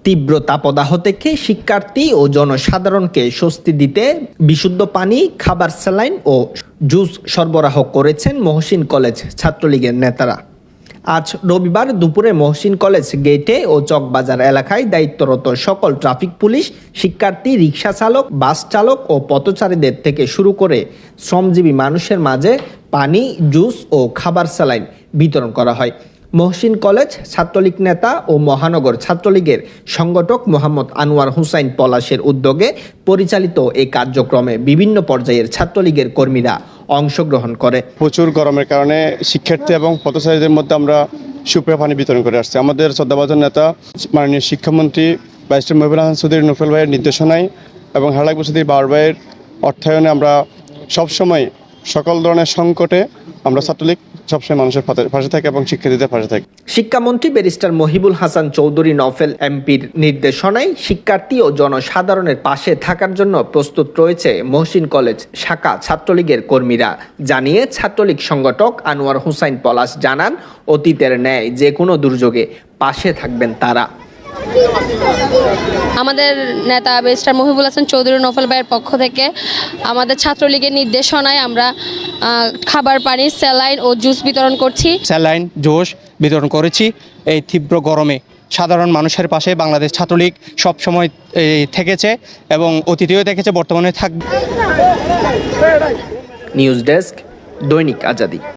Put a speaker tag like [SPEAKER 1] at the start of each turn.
[SPEAKER 1] তীব্র তাপদাহ থেকে শিক্ষার্থী ও জনসাধারণকে স্বস্তি দিতে বিশুদ্ধ পানি, খাবার, স্যালাইন ও জুস সরবরাহ করেছেন মহসিন কলেজ ছাত্রলীগের নেতারা। আজ রবিবার দুপুরে মহসিন কলেজ গেটে ও চকবাজার এলাকায় দায়িত্বরত সকল ট্রাফিক পুলিশ, শিক্ষার্থী, রিকশা চালক, বাস চালক ও পথচারীদের থেকে শুরু করে শ্রমজীবী মানুষের মাঝে পানি, জুস ও খাবার স্যালাইন বিতরণ করা হয়। মহসিন কলেজ ছাত্রলীগ নেতা ও মহানগর ছাত্রলীগের সংগঠক মোহাম্মদ আনোয়ার হুসাইন পলাশের উদ্যোগে পরিচালিত এই কার্যক্রমে বিভিন্ন পর্যায়ের ছাত্রলীগের কর্মীরা অংশগ্রহণ করে।
[SPEAKER 2] প্রচুর গরমের কারণে শিক্ষার্থী এবং পথচারীদের মধ্যে আমরা সুপেয় পানি বিতরণ করে আসছি। আমাদের শ্রদ্ধাভাজন নেতা মাননীয় শিক্ষামন্ত্রী ব্যারিস্টার মহিবুল হাসান চৌধুরী নুফেল ভাইয়ের নির্দেশনায় এবং হারলাক বসতি বাউর ভাইয়ের অর্থায়নে আমরা সবসময় সকল ধরনের সংকটে আমরা ছাত্রলীগ সবসময় মানুষের পাশে থাকে এবং শিক্ষার্থীদের পাশে থাকে।
[SPEAKER 1] শিক্ষামন্ত্রী ব্যারিস্টার মহিবুল হাসান চৌধুরী নফেল এমপির নির্দেশনায় শিক্ষার্থী ও জনসাধারণের পাশে থাকার জন্য প্রস্তুত রয়েছে মহসিন কলেজ শাখা ছাত্রলীগের কর্মীরা। জানিয়ে ছাত্রলীগ সংগঠক আনোয়ার হুসাইন পলাশ জানান, অতীতের ন্যায় যে কোনো দুর্যোগে পাশে থাকবেন তারা।
[SPEAKER 3] আমাদের নেতা ব্যারিস্টার মহিবুল হাসান চৌধুরী নফেল ভাইয়ের পক্ষ থেকে আমাদের ছাত্রলীগের নির্দেশনায় আমরা খাবার, পানি, স্যালাইন ও জুস বিতরণ করছি।
[SPEAKER 4] স্যালাইন, জুস বিতরণ করেছি। এই তীব্র গরমে সাধারণ মানুষের পাশে বাংলাদেশ ছাত্রলীগ সবসময় থেকেছে এবং অতীতেও থেকেছে, বর্তমানে থাকবে।
[SPEAKER 1] নিউজ ডেস্ক, দৈনিক আজাদী।